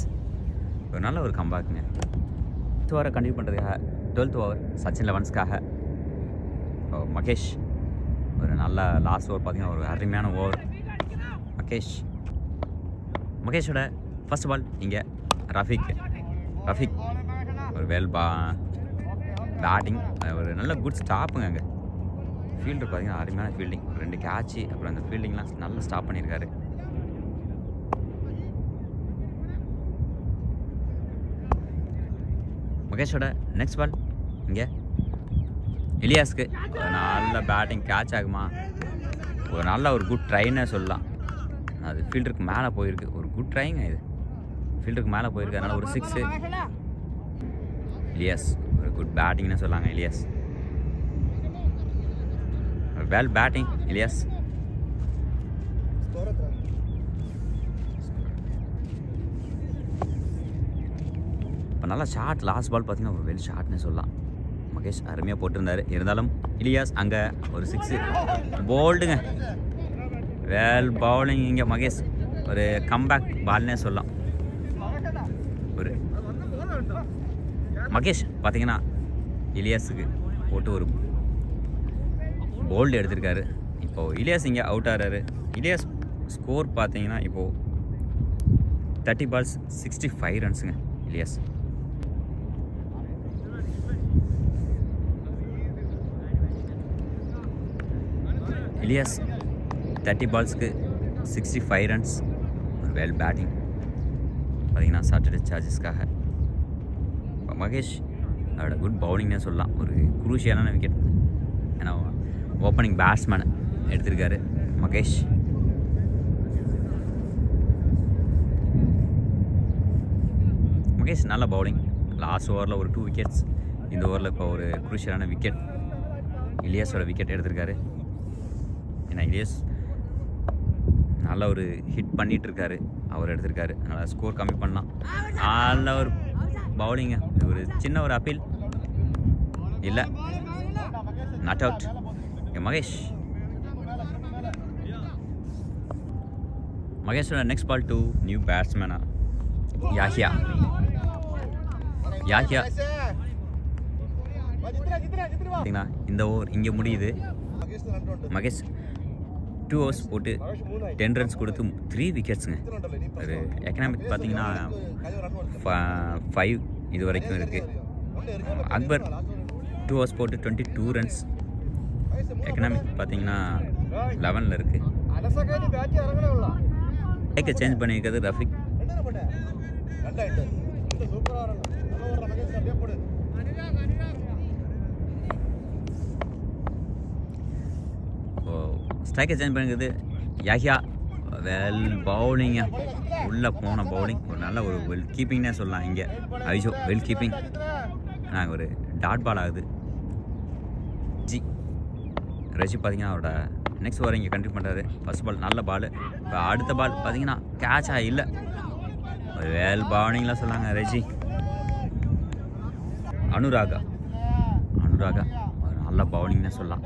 [SPEAKER 1] ஒரு நல்ல ஒரு கம்பேக்குங்க. 12th ஓவரை கண்டினியூ பண்ணுறதுக்காக 12th ஓவர் சச்சின் லெவன்ஸ்க்காக மகேஷ். ஒரு நல்ல லாஸ்ட் ஓவர் பார்த்தீங்கன்னா ஒரு அருமையான ஓவர். மகேஷோட ஃபர்ஸ்ட் பால் இங்கே ரஃபிக் ஒரு பேட்டிங், ஒரு நல்ல குட் ஸ்டாப்புங்க. அங்கே ஃபீல்டர் பார்த்தீங்கன்னா அருமையான ஃபீல்டிங், ஒரு 2 கேட்சு, அப்புறம் அந்த ஃபீல்டிங்லாம் நல்லா ஸ்டாப் பண்ணியிருக்காரு. மகேஷோட நெக்ஸ்ட் பால் இங்கே இலியாஸ்க்கு. ஒரு நல்ல பேட்டிங், கேட்ச் ஆகுமா? ஒரு நல்ல ஒரு குட் ட்ரைன்னே சொல்லலாம். அது ஃபீல்டருக்கு மேலே போயிருக்கு, ஒரு குட் ட்ரைங்க இது, ஃபீல்டருக்கு மேலே போயிருக்கு, அதனால் ஒரு 6. இலியாஸ் ஒரு குட் பேட்டிங்னு சொல்லாங்க. Ilyas well batting. இலியாஸ் இப்போ நல்லா ஷார்ட், லாஸ்ட் பால் பார்த்தீங்கன்னா ஒரு வெல் ஷார்ட்னு சொல்லலாம். மகேஷ் அருமையாக போட்டிருந்தார், இருந்தாலும் இலியாஸ் அங்கே ஒரு 6 போல்டுங்க. வெல் பவுலிங் இங்கே மகேஷ், ஒரு கம்பேக் பால்னே சொல்லலாம். ஒரு மகேஷ் பார்த்தீங்கன்னா இலியாஸுக்கு போட்டு ஒரு போல்டு எடுத்திருக்காரு. இப்போது இலியாஸ் இங்கே அவுட் ஆகிறாரு. இலியாஸ் ஸ்கோர் பார்த்தீங்கன்னா இப்போது 30 balls 65 runsங்க இலியாஸ். இலியாஸ் 30 balls-க்கு 65 runs, ஒரு வெல் பேட்டிங் பார்த்தீங்கன்னா சாட்டர்டே சார்ஜஸ்க்காக. மகேஷ் அவரோட குட் பவுலிங்னே சொல்லலாம், ஒரு குரூஷியலான விக்கெட், ஏன்னா ஓப்பனிங் பேட்ஸ்மேன் எடுத்திருக்காரு மகேஷ். மகேஷ் நல்ல பவுலிங், லாஸ்ட் ஓவரில் ஒரு 2 wickets, இந்த ஓவரில் இப்போ ஒரு குரூஷியலான விக்கெட் இலியாஸோட விக்கெட் எடுத்திருக்காரு. ஏன்னா இலியாஸ் நல்ல ஒரு ஹிட் பண்ணிகிட்ருக்காரு, அவர் எடுத்திருக்காரு, அதனால் ஸ்கோர் கம்மி பண்ணலாம். நல்ல ஒரு பவுலிங்க, ஒரு சின்ன ஒரு அப்பீல் இல்லை, நாட் அவுட். மகேஷோட நெக்ஸ்ட் பால் டு நியூ பேட்ஸ்மேனா யாஹியா. பார்த்தீங்கன்னா இந்த ஓவர் இங்கே முடியுது. மகேஷ் 2 overs போட்டு 10 runs கொடுத்து 3 wicketsங்க. ஒரு எக்கனாமிக் பார்த்தீங்கன்னா 5 இது வரைக்கும் இருக்குது. அக்பர் 2 overs போட்டு 22 runs, எக்கனாமிக் பார்த்தீங்கன்னா 11ல் இருக்குது. ஸ்ட்ரைக்கை சேஞ்ச் பண்ணியிருக்கிறது ரஃபிக். ஸ்ட்ரைக்கை சேஞ்ச் பண்ணிக்கிறது யாஹியா. வெல் பவுலிங்க, உள்ளே போன பவுலிங், ஒரு நல்ல ஒரு வெல் கீப்பிங்னே சொல்லலாம். இங்கே ஐஷோ வெல் கீப்பிங், நாங்கள் ஒரு டாட் பால் ஆகுது. ரஷி பார்த்தீங்கன்னா அவரோட நெக்ஸ்ட் ஓவர் இங்கே கண்டினியூ பண்ணுறாரு. ஃபர்ஸ்ட் பால் நல்ல பால், இப்போ அடுத்த பால் பார்த்தீங்கன்னா கேட்சாக இல்லை, ஒரு வெல் பவுலிங்லாம் சொல்லாங்க ரஷி. அனுராகா ஒரு நல்ல பவுலிங்னே சொல்லலாம்.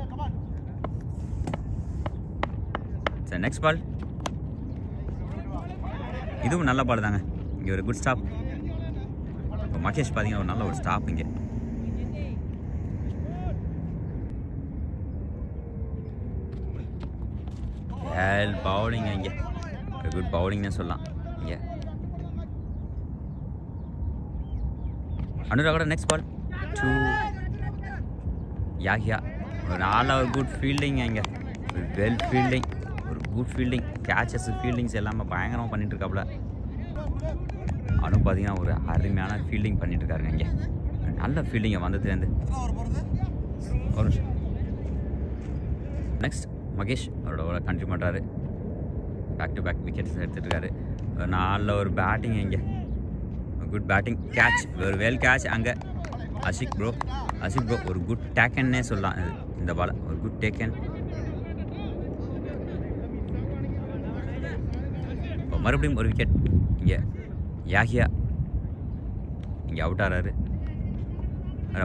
[SPEAKER 1] சரி நெக்ஸ்ட் பால், இதுவும் நல்ல பால் தாங்க. இங்கே ஒரு குட் ஸ்டாப். இப்போ மகேஷ் பார்த்தீங்கன்னா ஒரு நல்ல ஒரு ஸ்டாப் இங்கே. வேல் பவுலிங் இங்கே ஒரு குட் பவுலிங்னு சொல்லலாம் இங்கே. அனுராகோட நெக்ஸ்ட் பால் டு யாஹியா. ஒரு நல்ல ஒரு குட் ஃபீல்டிங் இங்கே, ஒரு வெல் ஃபீல்டிங், ஒரு குட் ஃபீல்டிங், கேச்சஸ் ஃபீல்டிங்ஸ் எல்லாமே பயங்கரமாக பண்ணிட்டு இருக்காப்புல. அவனும் பார்த்தீங்கன்னா ஒரு அருமையான ஃபீல்டிங் பண்ணிட்டு இருக்காருங்க இங்கே. நல்ல ஃபீல்டிங்கை வந்ததுலேருந்து. ஒரு நிமிஷம். நெக்ஸ்ட் மகேஷ் அவரோட கண்ட்ரி பண்ணுறாரு. பேக் டு பேக் விக்கெட்ஸ் எடுத்துகிட்டு இருக்காரு. நல்ல ஒரு பேட்டிங் இங்கே, குட் பேட்டிங், கேட்ச், ஒரு வெல் கேட்ச் அங்கே. அஷிக் ப்ரோ ஒரு குட் டேக்கன்னே சொல்லலாம் இந்த பாலை, ஒரு குட் டேக்கன். இப்போ மறுபடியும் ஒரு விக்கெட் இங்கே. யாஹியா இங்கே அவுட் ஆகிறாரு.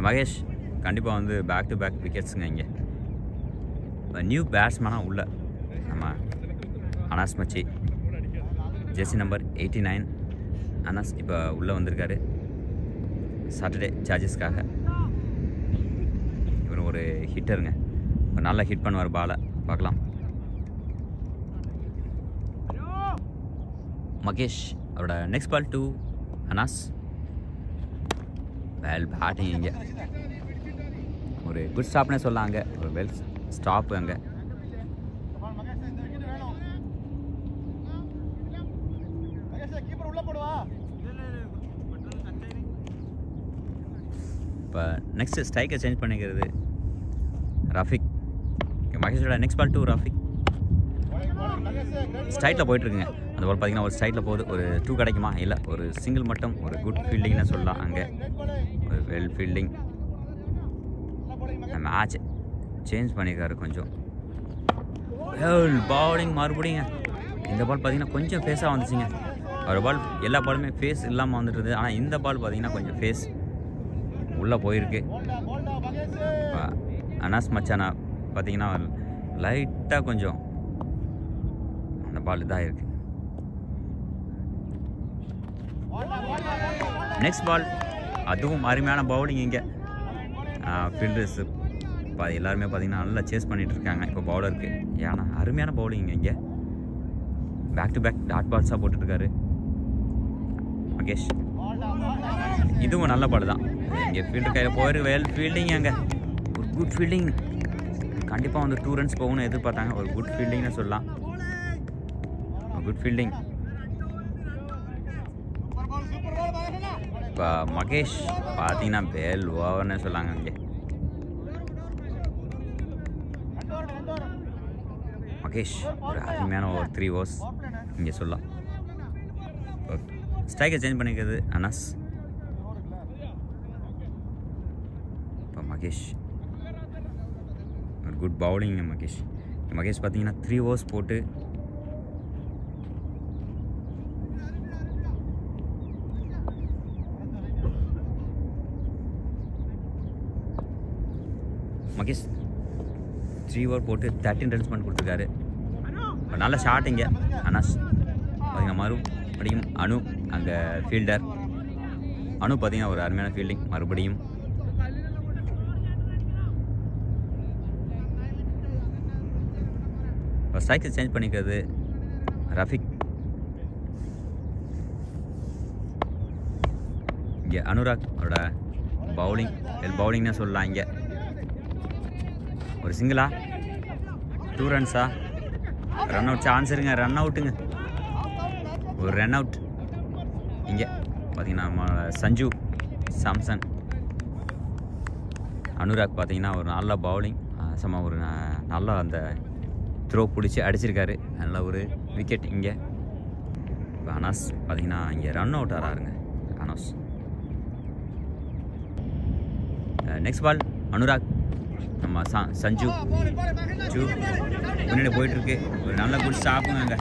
[SPEAKER 1] மகேஷ் கண்டிப்பாக வந்து பேக் டு பேக் விக்கெட்ஸுங்க இங்கே. நியூ பேட்ஸ்மேனாக உள்ள நம்ம அனாஸ் மச்சி, ஜெர்சி நம்பர் 89 அனாஸ் இப்போ உள்ளே வந்திருக்காரு சாட்டர்டே சார்ஜஸ்க்காக. இவர் ஒரு ஹிட்டருங்க, ஒரு நல்லா ஹிட் பண்ணுவார் பாலை, பார்க்கலாம். மகேஷ் அவரோட next ball to Anas. Well batting இங்கே, ஒரு குட் ஸ்டாப்னே சொல்லலாம் அங்கே, ஒரு வெல் ஸ்டாப்பு அங்கே. இப்போ நெக்ஸ்ட்டு ஸ்ட்ரைக்கை சேஞ்ச் பண்ணிக்கிறது ரஃபிக். மகேஷோட நெக்ஸ்ட் பால் டு ரஃபிக். ஸ்ட்ரைட்டில் போயிட்டுருக்குங்க அந்த பால். பார்த்தீங்கன்னா ஒரு ஸ்ட்ரைட்டில் போகுது. ஒரு 2 கிடைக்குமா? இல்லை, ஒரு சிங்கிள் மட்டும். ஒரு குட் ஃபீல்டிங்னு சொல்லலாம் அங்கே, ஒரு வெல் ஃபீல்டிங். மேட்ச் சேஞ்ச் பண்ணியிருக்காரு கொஞ்சம். பவுலிங் மறுபடியும் இந்த பால் பார்த்தீங்கன்னா கொஞ்சம் ஃபேஸாக வந்துச்சுங்க. ஒரு பால் எல்லா பாலுமே ஃபேஸ் இல்லாமல் வந்துட்டுருது. ஆனால் இந்த பால் பார்த்தீங்கன்னா கொஞ்சம் ஃபேஸ் உள்ளே போயிருக்கு. அனாஸ் மச்சானா பார்த்தீங்கன்னா லைட்டாக கொஞ்சம் அந்த பால் இதாக இருக்குது. நெக்ஸ்ட் பால் அதுவும் அருமையான பவுலிங் இங்கே. ஃபீல்டர்ஸ் எல்லாருமே பார்த்தீங்கன்னா நல்லா சேஸ் பண்ணிகிட்டு இருக்காங்க இப்போ பவுலருக்கு. ஏன்னா அருமையான பவுலிங் இங்கே. பேக் டு பேக் டாட் பால்ஸாக போட்டுட்ருக்காரு மகேஷ். இதுவும் நல்ல பால் தான் இங்கே. ஃபீல்டர் கையில் போயிருக்கு. வெல் ஃபீல்டிங் அங்கே, ஒரு குட் ஃபீல்டிங். கண்டிப்பாக வந்து 2 ரன்ஸ் போகணும்னு எதிர்பார்த்தாங்க. ஒரு குட் ஃபீல்டிங்னு சொல்லலாம், குட் ஃபீல்டிங். இப்போ மகேஷ் பார்த்தீங்கன்னா வெல் ஓவர்னு சொல்லாங்க இங்கே. மகேஷ் ஒரு அருமையான ஓவர், 3 overs இங்கே சொல்லலாம். ஸ்ட்ரைக்கை சேஞ்ச் பண்ணிக்கிறது அனாஸ். இப்போ மகேஷ் ஒரு குட் பவுலிங் மகேஷ் பார்த்தீங்கன்னா 3 overs போட்டு மகேஷ் 3 over போட்டு 13 runs பண்ணி கொடுத்துருக்காரு. நல்ல ஷாட் இங்கே அனாஸ். பார்த்தீங்கன்னா மறுபடியும் அனு அங்கே ஃபீல்டர். அனு பார்த்தீங்கன்னா ஒரு அருமையான ஃபீல்டிங் மறுபடியும். இப்போ ஸ்ட்ரைக்கை சேஞ்ச் பண்ணிக்கிறது ரஃபிக். இங்கே அனுராக் அவரோட பவுலிங், பவுலிங்னு சொல்லலாம் இங்கே. ஒரு சிங்கிளா, 2 ரன்ஸா, ரன் அவுட் சான்ஸ் இருங்க, ரன் அவுட்டுங்க, ஒரு ரன் அவுட் இங்கே. பார்த்தீங்கன்னா நம்ம சஞ்சு சாம்சன். அனுராக் பார்த்தீங்கன்னா ஒரு நல்ல பவுலிங், சும்மா ஒரு நல்ல அந்த த்ரோ பிடிச்சி அடிச்சிருக்காரு. நல்ல ஒரு விக்கெட் இங்கே. இப்போ அனாஸ் பார்த்தீங்கன்னா இங்கே ரன் அவுட் ஆறாருங்க அனாஸ். Next ball Anurag. நம்ம சஞ்சு முன்னாடி போயிட்டுருக்கு. ஒரு நல்ல குட் ஸ்டாப்புங்க அங்கே.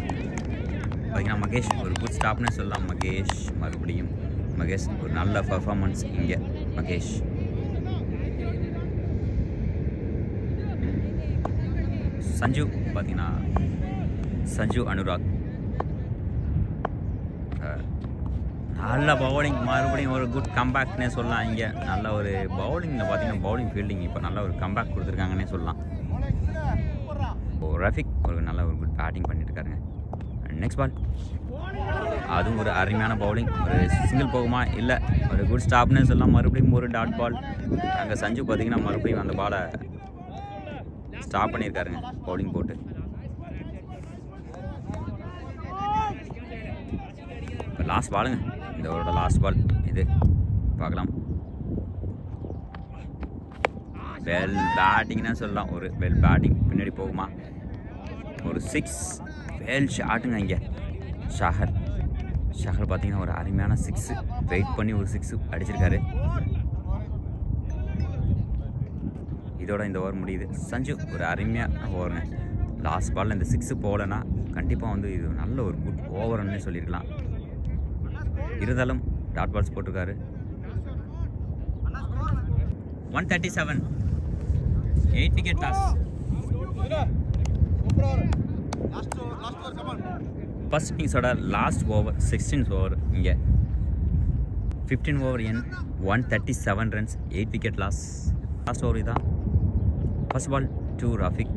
[SPEAKER 1] பார்த்தீங்கன்னா மகேஷ் ஒரு குட் ஸ்டாப்னு சொல்லலாம். மகேஷ் மறுபடியும் ஒரு நல்ல பர்ஃபார்மன்ஸ் இங்கே மகேஷ். சஞ்சு பார்த்தீங்கன்னா சஞ்சு அனுராக் நல்ல பவுலிங், மறுபடியும் ஒரு குட் கம்பேக்னே சொல்லலாம் இங்கே. நல்ல ஒரு பவுலிங்கில் பார்த்தீங்கன்னா பவுலிங் ஃபீல்டிங் இப்போ நல்ல ஒரு கம்பேக் கொடுத்துருக்காங்கன்னே சொல்லலாம். ரஃபிக் ஒரு நல்ல ஒரு குட் பேட்டிங் பண்ணிட்டு இருக்காருங்க. நெக்ஸ்ட் பால், அதுவும் ஒரு அருமையான பவுலிங். ஒரு சிங்கிள் போகுமா இல்லை ஒரு குட் ஸ்டாப்னு சொல்லலாம். மறுபடியும் ஒரு டாட் பால். அங்கே சஞ்சு பார்த்தீங்கன்னா மறுபடியும் அந்த பாலை ஸ்டாப் பண்ணியிருக்காருங்க பவுலிங் போட்டு. இப்போ லாஸ்ட் பாலுங்க, இதோட லாஸ்ட் பால் இது பார்க்கலாம். வெல் பேட்டிங்னா சொல்லலாம், ஒரு வெல் பேட்டிங். பின்னாடி போகுமா, ஒரு 6 வெல் ஷாட்டுங்க. இங்கே ஷஹர் பார்த்தீங்கன்னா ஒரு அருமையான 6 வெயிட் பண்ணி ஒரு 6 அடிச்சிருக்காரு. இதோட இந்த ஓவர் முடியுது. சஞ்சு ஒரு அருமையாக ஓவருங்க. லாஸ்ட் பாலில் இந்த 6 போகலன்னா கண்டிப்பாக வந்து இது நல்ல ஒரு குட் ஓவர்னு சொல்லியிருக்கலாம். இருந்தாலும் டாட் பால்ஸ் போட்டிருக்காரு. 137 8 விக்கெட் லாஸ். ஃபர்ஸ்ட் இன்னிங்ஸோட லாஸ்ட் ஓவர் 16th ஓவர். இங்கே 15 ஓவர் என் 137 runs 8 wicket loss. Last over இதான். First ball to Rafiq.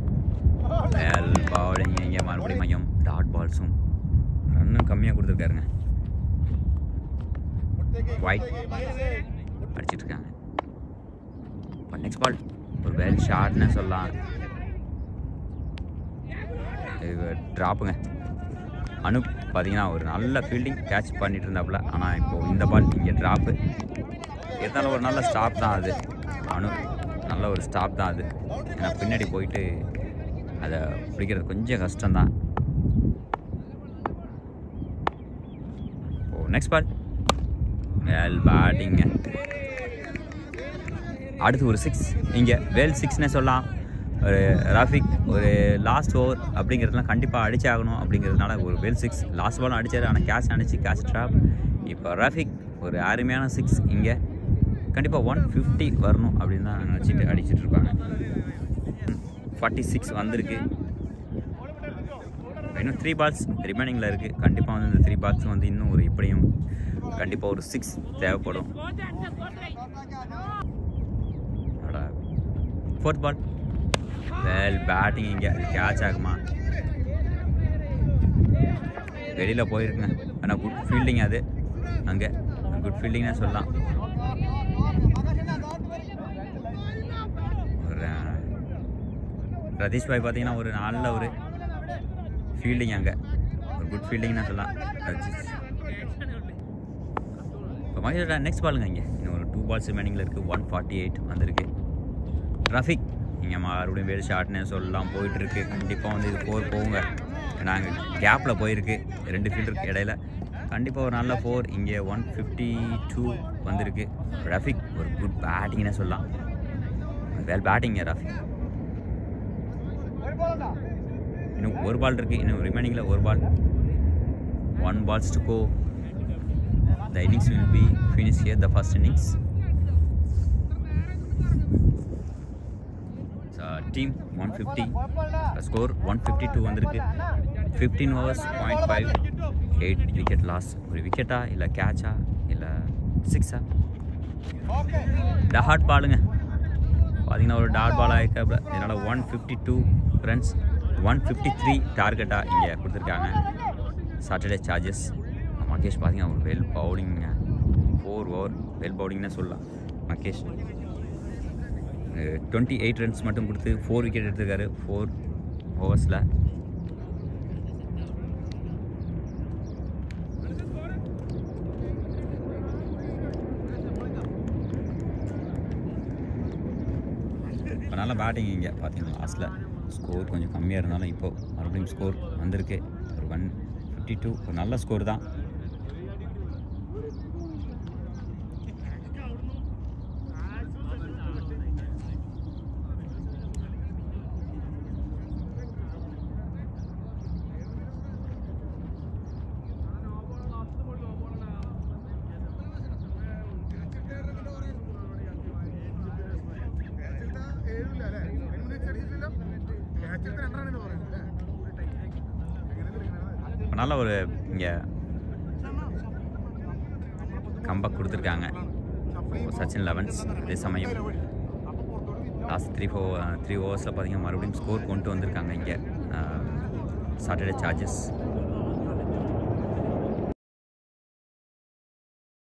[SPEAKER 1] Well bowling. இங்கே மறுபடியும் மையம் டாட் பால்ஸும் ரன்னும் கம்மியாக கொடுத்துருக்காருங்க. ஒயிட் அடிச்சிட்டு இருக்காங்க. நெக்ஸ்ட் பால் ஒரு வெல் ஷாட்னு சொல்லலாம். ட்ராப்புங்க. அனுப் பார்த்தீங்கன்னா ஒரு நல்ல ஃபீல்டிங் கேட்ச் பண்ணிட்டு இருந்தாப்புல. ஆனால் இப்போது இந்த பால் இங்கே ட்ராப்பு. இருந்தாலும் ஒரு நல்ல ஸ்டாப் தான் அது. அனுப் நல்ல ஒரு ஸ்டாப் தான் அது. ஏன்னா பின்னாடி போயிட்டு அதை பிடிக்கிறது கொஞ்சம் கஷ்டம்தான். ஓ நெக்ஸ்ட் பால் வெல் பேட்டிங்க. அடுத்து ஒரு 6 இங்கே வெல் 6னே சொல்லலாம். ஒரு ரஃபிக் ஒரு லாஸ்ட் ஓவர் அப்படிங்கிறதுலாம் கண்டிப்பாக அடிச்சாகணும் அப்படிங்கிறதுனால ஒரு வெல் 6 லாஸ்ட் பாலும் அடித்தார். ஆனால் கேட்ச் அடிச்சு கேட்ச் ட்ராப். இப்போ ரஃபிக் ஒரு அருமையான 6 இங்கே கண்டிப்பாக 150 வரணும் அப்படின்னு தான் நினச்சிட்டு அடிச்சுட்டு இருப்பாங்க. 46 வந்திருக்கு. இன்னும் 3 பால்ஸ் ரிமைனிங்கில் இருக்குது. கண்டிப்பாக வந்து இந்த 3 பால்ஸ் வந்து இன்னும் ஒரு எப்படியும் கண்டிப்பாக ஒரு 6 தேவைப்படும். 4th பால் வெல் பேட்டிங். இங்கே அது கேட்ச் ஆகுமா, வெளியில் போயிருக்குங்க. ஆனால் குட் ஃபீல்டிங் அது. அங்கே குட் ஃபீல்டிங்னே சொல்லலாம். ஒரு ரதீஷ் பாய் பார்த்தீங்கன்னா ஒரு நல்ல ஒரு ஃபீல்டிங். அங்கே ஒரு குட் ஃபீல்டிங்னு சொல்லலாம். இப்போ மகேஷோட நெக்ஸ்ட் பாலுங்க. இங்கே இன்னும் ஒரு 2 பால்ஸ் ரிமைனிங்கில் இருக்குது. 148 வந்திருக்கு. ரஃபிக் இங்கே மறுபடியும் வேறு ஷாட்னே சொல்லலாம் போயிட்டுருக்கு. கண்டிப்பாக வந்து இது 4 போகுங்க. நாங்கள் கேப்பில் போயிருக்கு 2 ஃபீல்டருக்கு இடையில. கண்டிப்பாக ஒரு நல்ல 4 இங்கே 152 வந்திருக்கு. ரஃபிக் ஒரு குட் பேட்டிங்னே சொல்லலாம். வெல் பேட்டிங்க ரஃபிக். இன்னும் ஒரு பால் இருக்குது. இன்னும் ரிமைனிங்கில் ஒரு பால். 1 balls to go. The innings will be finished here, the first innings. Team 150, score 152 வந்திருக்கு. 15 overs 0.5 8 விக்கெட் லாஸ். ஒரு விக்கெட்டா இல்லை கேட்சா இல்லை 6ஆ? டாட் பாலுங்க. பார்த்தீங்கன்னா ஒரு டாட் பால் ஆகிருக்க. இதனால் 152 ரன்ஸ் 153 டார்கெட்டாக இங்கே கொடுத்துருக்காங்க. Saturday charges. மகேஷ் பார்த்தீங்கன்னா ஒரு வெல் பவுலிங்க. 4 ஓவர் வெல் பவுலிங்னே சொல்லலாம். மகேஷ் 28 ரன்ஸ் மட்டும் கொடுத்து 4 விக்கெட் எடுத்திருக்காரு 4 ஓவர்ஸில். இப்போ நல்லா பேட்டிங். இங்கே பார்த்தீங்கன்னா லாஸ்ட்டில் ஸ்கோர் கொஞ்சம் கம்மியாக இருந்தாலும் இப்போது மறுபடியும் ஸ்கோர் வந்திருக்கு. ஒரு 152 ஒரு நல்ல ஸ்கோர் தான். நல்ல ஒரு இங்கே கம்பேக் கொடுத்துருக்காங்க சச்சின் லெவன்ஸ். அதே சமயம் லாஸ்ட் 3 ஓவர்ஸில் பார்த்தீங்கன்னா மறுபடியும் ஸ்கோர் கொண்டு வந்திருக்காங்க இங்கே சாட்டர்டே சார்ஜஸ்.